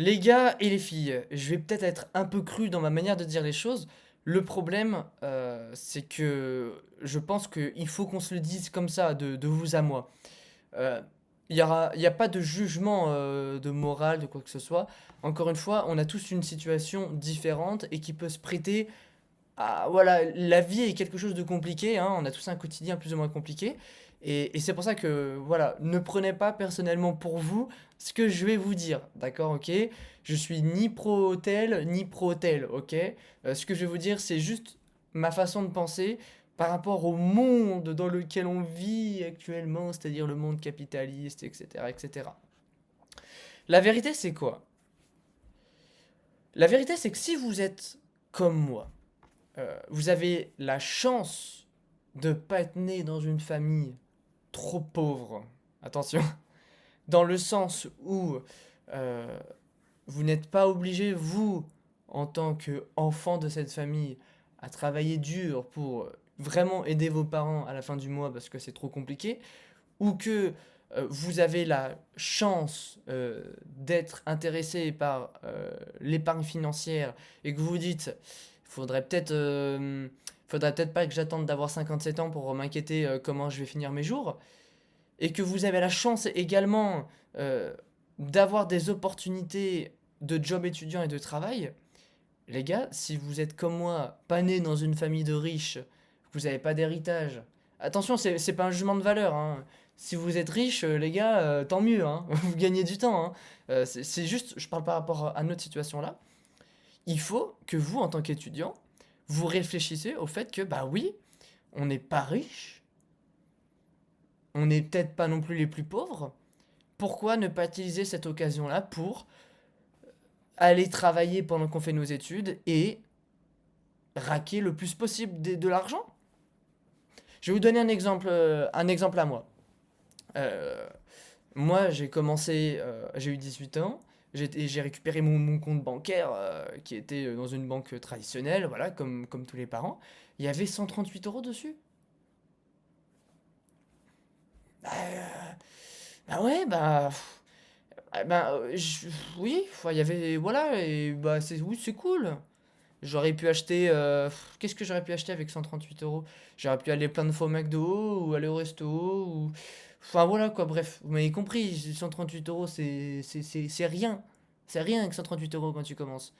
Les gars et les filles, je vais peut-être être un peu cru dans ma manière de dire les choses. Le problème, c'est que je pense qu'il faut qu'on se le dise comme ça, de vous à moi. Euh, il y a pas de jugement de morale, de quoi que ce soit. Encore une fois, on a tous une situation différente et qui peut se prêter à... Voilà, la vie est quelque chose de compliqué, hein, on a tous un quotidien plus ou moins compliqué. Et c'est pour ça que, voilà, ne prenez pas personnellement pour vous ce que je vais vous dire, d'accord, ok? Je suis ni pro-hôtel, ni pro-hôtel, ok? Ce que je vais vous dire, c'est juste ma façon de penser par rapport au monde dans lequel on vit actuellement, c'est-à-dire le monde capitaliste, etc., etc. La vérité, c'est quoi? La vérité, c'est que si vous êtes comme moi, vous avez la chance de pas être né dans une famille trop pauvre. Attention, dans le sens où euh, vous n'êtes pas obligé, vous, en tant qu'enfant de cette famille, à travailler dur pour vraiment aider vos parents à la fin du mois parce que c'est trop compliqué, ou que vous avez la chance d'être intéressé par l'épargne financière et que vous vous dites, faudrait peut-être pas que j'attende d'avoir 57 ans pour m'inquiéter comment je vais finir mes jours, et que vous avez la chance également euh, d'avoir des opportunités de job étudiant et de travail, les gars, si vous êtes comme moi, pas né dans une famille de riches, vous n'avez pas d'héritage. Attention, c'est pas un jugement de valeur, hein. Si vous êtes riche, les gars, tant mieux, hein. Vous gagnez du temps, hein. C'est juste, je parle par rapport à notre situation là. Il faut que vous, en tant qu'étudiant, vous réfléchissez au fait que, bah oui, on n'est pas riche, on n'est peut-être pas non plus les plus pauvres. Pourquoi ne pas utiliser cette occasion-là pour aller travailler pendant qu'on fait nos études et raquer le plus possible de l'argent? Je vais vous donner un exemple à moi. Euh, Moi, j'ai commencé, j'ai eu 18 ans, j'ai récupéré mon compte bancaire qui était dans une banque traditionnelle, voilà, comme tous les parents. Il y avait 138 euros dessus. Bah, bah ouais, oui, enfin, il y avait, voilà, et bah oui, c'est cool. J'aurais pu acheter, qu'est-ce que j'aurais pu acheter avec 138 euros? J'aurais pu aller plein de fois au McDo, ou aller au resto, ou... Enfin voilà quoi, bref, vous m'avez compris, 138 euros c'est rien. C'est rien avec 138 euros quand tu commences.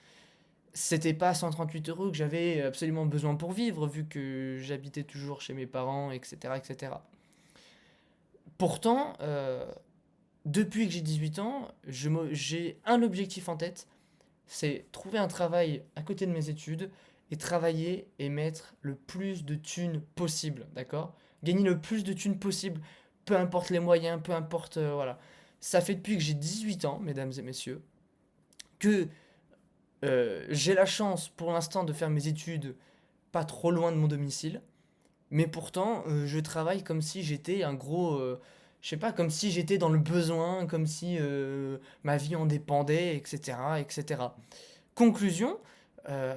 C'était pas 138 euros que j'avais absolument besoin pour vivre, vu que j'habitais toujours chez mes parents, etc., etc. Pourtant, depuis que j'ai 18 ans, j'ai un objectif en tête, c'est trouver un travail à côté de mes études et travailler et mettre le plus de thunes possible, d'accord? Gagner le plus de thunes possible, peu importe les moyens, peu importe, voilà. Ça fait depuis que j'ai 18 ans, mesdames et messieurs, que j'ai la chance pour l'instant de faire mes études pas trop loin de mon domicile, mais pourtant je travaille comme si j'étais un gros... je sais pas, comme si j'étais dans le besoin, comme si ma vie en dépendait, etc., etc. Conclusion, euh,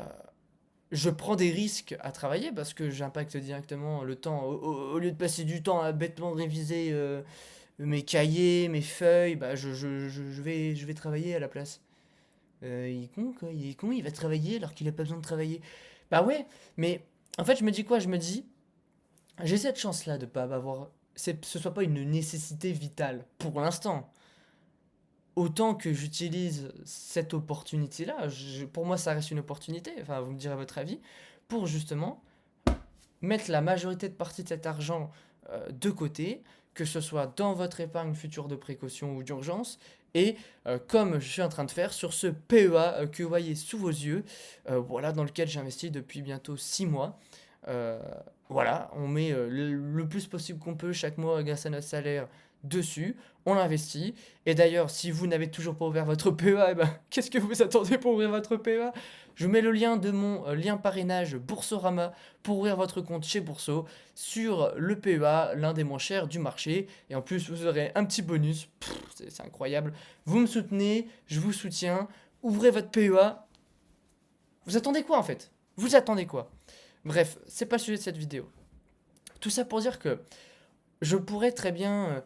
je prends des risques à travailler parce que j'impacte directement le temps. Au lieu de passer du temps à bêtement réviser mes cahiers, mes feuilles, bah je vais travailler à la place. Il est con, quoi. Il est con, il va travailler alors qu'il a pas besoin de travailler. Bah ouais, mais en fait, je me dis quoi? Je me dis, j'ai cette chance-là de pas avoir. Ce soit pas une nécessité vitale pour l'instant. Autant que j'utilise cette opportunité-là, pour moi ça reste une opportunité, enfin vous me direz votre avis, pour justement mettre la majorité de partie de cet argent de côté, que ce soit dans votre épargne future de précaution ou d'urgence, et comme je suis en train de faire sur ce PEA que vous voyez sous vos yeux, voilà, dans lequel j'investis depuis bientôt 6 mois. Euh, voilà, on met le plus possible qu'on peut chaque mois grâce à notre salaire dessus, on l'investit. Et d'ailleurs, si vous n'avez toujours pas ouvert votre PEA, eh ben, qu'est-ce que vous attendez pour ouvrir votre PEA? Je vous mets le lien de mon lien parrainage Boursorama pour ouvrir votre compte chez Bourso sur le PEA, l'un des moins chers du marché. Et en plus, vous aurez un petit bonus. C'est incroyable. Vous me soutenez, je vous soutiens. Ouvrez votre PEA. Vous attendez quoi en fait? Vous attendez quoi? Bref, c'est pas le sujet de cette vidéo. Tout ça pour dire que je pourrais très bien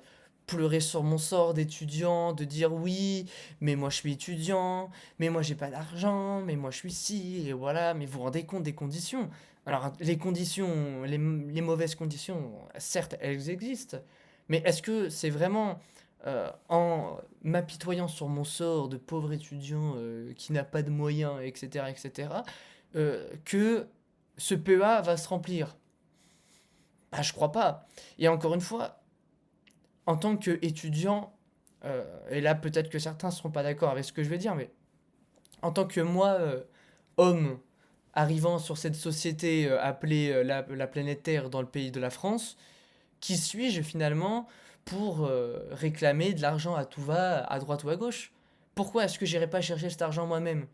pleurer sur mon sort d'étudiant, de dire oui, mais moi je suis étudiant, mais moi j'ai pas d'argent, mais moi je suis ci, et voilà, mais vous vous rendez compte des conditions. Alors les conditions, les mauvaises conditions, certes elles existent, mais est-ce que c'est vraiment en m'apitoyant sur mon sort de pauvre étudiant qui n'a pas de moyens, etc., etc., que ce PEA va se remplir? Bah, je crois pas. Et encore une fois, en tant qu'étudiant, et là peut-être que certains ne seront pas d'accord avec ce que je vais dire, mais en tant que moi, homme, arrivant sur cette société appelée la planète Terre dans le pays de la France, qui suis-je finalement pour réclamer de l'argent à tout va, à droite ou à gauche? Pourquoi est-ce que j'irai pas chercher cet argent moi-même?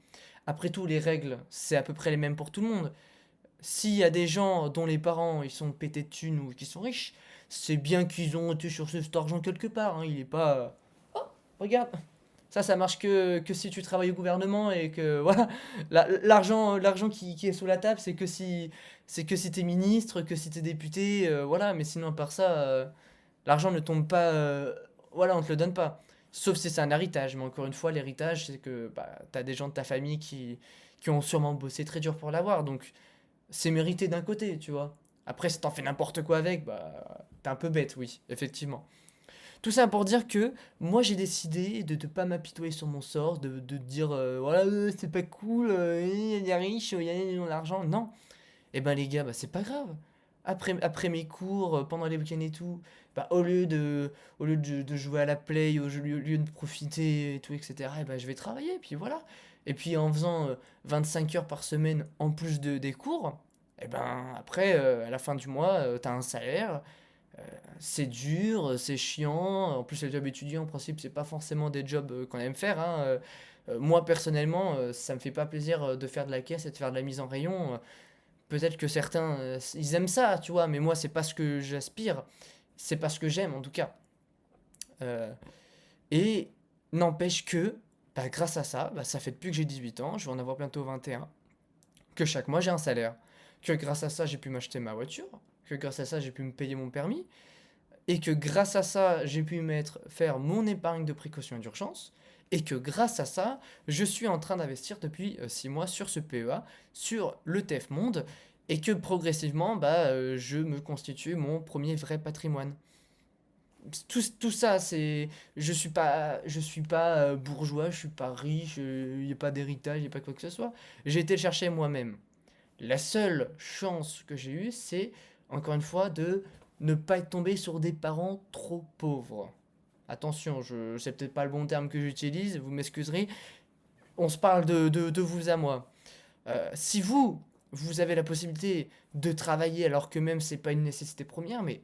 Après tout, les règles, c'est à peu près les mêmes pour tout le monde. S'il y a des gens dont les parents ils sont pétés de thunes ou qui sont riches, c'est bien qu'ils ont été chercher cet argent quelque part, hein. Il est pas. Oh, regarde, ça marche que si tu travailles au gouvernement et que voilà, l'argent qui est sous la table, c'est que si t'es ministre, que si t'es député, voilà. Mais sinon, à part ça, l'argent ne tombe pas, voilà, on te le donne pas. Sauf si c'est un héritage. Mais encore une fois, l'héritage, c'est que bah, t'as des gens de ta famille qui ont sûrement bossé très dur pour l'avoir. Donc c'est mérité d'un côté, tu vois. Après, si t'en fais n'importe quoi avec, bah, t'es un peu bête, oui, effectivement. Tout ça pour dire que moi, j'ai décidé de ne pas m'apitoyer sur mon sort, de dire, voilà, c'est pas cool, il y a des riches, il y a des gens d'argent. Non. Eh ben, les gars, bah, c'est pas grave. Après mes cours, pendant les week-ends et tout, bah, au lieu de jouer à la play, lieu de profiter et tout, etc., eh ben, je vais travailler, puis voilà. Et puis en faisant 25 heures par semaine en plus des cours, eh ben, après, à la fin du mois, t'as un salaire, c'est dur, c'est chiant. En plus, les jobs étudiants, en principe, c'est pas forcément des jobs qu'on aime faire, hein. Moi, personnellement, ça me fait pas plaisir de faire de la caisse et de faire de la mise en rayon. Peut-être que certains, ils aiment ça, tu vois, mais moi, c'est pas ce que j'aspire. C'est pas ce que j'aime, en tout cas. Euh, et n'empêche que, bah, grâce à ça, bah, ça fait depuis que j'ai 18 ans, je vais en avoir bientôt 21, que chaque mois j'ai un salaire. Que grâce à ça, j'ai pu m'acheter ma voiture. Que grâce à ça, j'ai pu me payer mon permis. Et que grâce à ça, j'ai pu faire mon épargne de précaution et d'urgence. Et que grâce à ça, je suis en train d'investir depuis 6 mois sur ce PEA, sur le TF Monde, et que progressivement, bah, je me constitue mon premier vrai patrimoine. Tout ça, c'est. Je suis pas bourgeois, je suis pas riche, il n'y a pas d'héritage, il n'y a pas quoi que ce soit. J'ai été le chercher moi-même. La seule chance que j'ai eue, c'est, encore une fois, de ne pas être tombé sur des parents trop pauvres. Attention, c'est peut-être pas le bon terme que j'utilise, vous m'excuserez. On se parle de vous à moi. Si vous avez la possibilité de travailler alors que même c'est pas une nécessité première, mais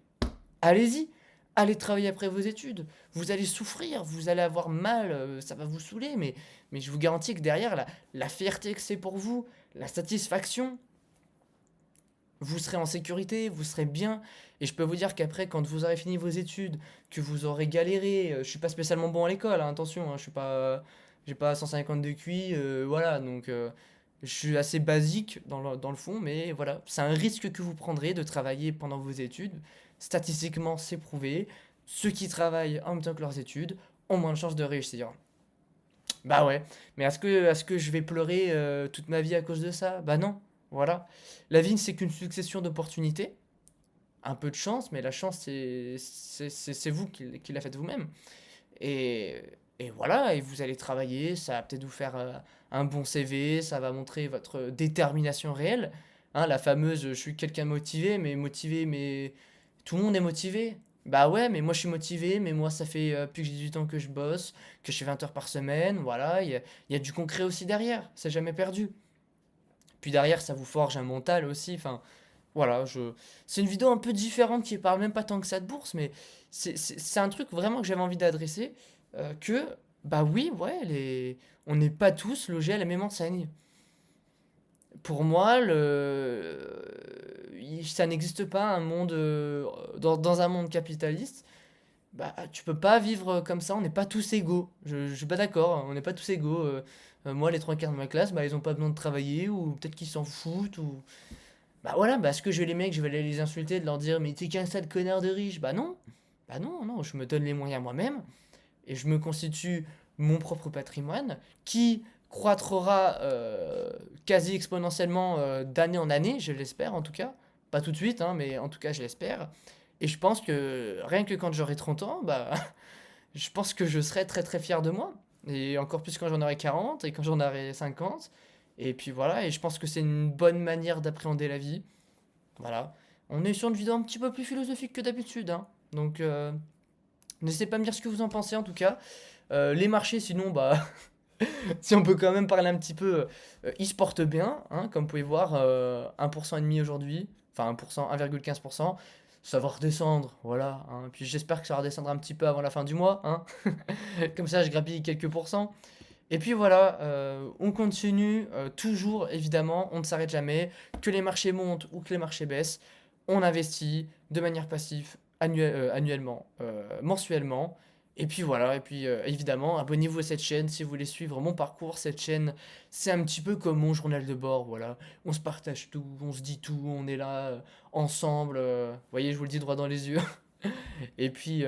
allez-y, allez travailler après vos études. Vous allez souffrir, vous allez avoir mal, ça va vous saouler, mais je vous garantis que derrière, la fierté que c'est pour vous, la satisfaction, vous serez en sécurité, vous serez bien. Et je peux vous dire qu'après, quand vous aurez fini vos études, que vous aurez galéré, je suis pas spécialement bon à l'école, hein, attention, hein, je suis pas, j'ai pas 150 de QI, voilà, donc je suis assez basique dans le fond, mais voilà, c'est un risque que vous prendrez de travailler pendant vos études. Statistiquement, c'est prouvé. Ceux qui travaillent en même temps que leurs études ont moins de chances de réussir. Bah ouais, mais est-ce que je vais pleurer toute ma vie à cause de ça? Bah non, voilà. La vie, c'est qu'une succession d'opportunités, un peu de chance, mais la chance, c'est vous qui la faites vous-même. Et, et voilà, et vous allez travailler, ça va peut-être vous faire un bon CV, ça va montrer votre détermination réelle. Hein, la fameuse, je suis quelqu'un de motivé, mais tout le monde est motivé. Bah ouais, mais moi je suis motivé, mais moi ça fait plus que 18 ans que je bosse, que je fais 20 heures par semaine, voilà, il y a du concret aussi derrière, c'est jamais perdu. Puis derrière, ça vous forge un mental aussi, enfin, voilà, c'est une vidéo un peu différente qui parle même pas tant que ça de bourse, mais c'est un truc vraiment que j'avais envie d'adresser, que, bah oui, ouais, on n'est pas tous logés à la même enseigne. Pour moi, ça n'existe pas un monde, dans un monde capitaliste, bah tu peux pas vivre comme ça, on n'est pas tous égaux. Je suis pas d'accord, on n'est pas tous égaux. Moi, les trois quarts de ma classe, bah ils ont pas besoin de travailler, ou peut-être qu'ils s'en foutent, ou bah voilà, bah est-ce que je vais les mecs, je vais aller les insulter, de leur dire mais t'es qu'un sale connard de riche? Bah non, Bah non, non, je me donne les moyens moi-même et je me constitue mon propre patrimoine qui croîtra quasi exponentiellement d'année en année, je l'espère en tout cas. Pas tout de suite, hein, mais en tout cas je l'espère. Et je pense que rien que quand j'aurai 30 ans, bah, je pense que je serai très très fier de moi. Et encore plus quand j'en aurai 40 et quand j'en aurai 50. Et puis voilà, et je pense que c'est une bonne manière d'appréhender la vie. Voilà. On est sur une vidéo un petit peu plus philosophique que d'habitude, hein. Donc, n'hésitez pas à me dire ce que vous en pensez en tout cas. Les marchés, sinon, bah, si on peut quand même parler un petit peu, ils se portent bien, hein, comme vous pouvez voir, 1,5% aujourd'hui, enfin 1%, 1,15%. Ça va redescendre, voilà, hein. Puis j'espère que ça redescendra un petit peu avant la fin du mois, hein. Comme ça, je grappille quelques pourcents. Et puis voilà, on continue, toujours évidemment, on ne s'arrête jamais. Que les marchés montent ou que les marchés baissent, on investit de manière passive, annuellement, mensuellement. Et puis voilà, et puis évidemment, abonnez-vous à cette chaîne si vous voulez suivre mon parcours. Cette chaîne, c'est un petit peu comme mon journal de bord, voilà. On se partage tout, on se dit tout, on est là ensemble. Vous voyez, je vous le dis droit dans les yeux. Et puis,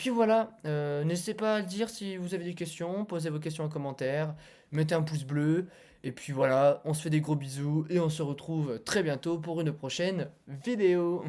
voilà, n'hésitez pas à le dire si vous avez des questions, posez vos questions en commentaire, mettez un pouce bleu, et puis voilà, on se fait des gros bisous et on se retrouve très bientôt pour une prochaine vidéo.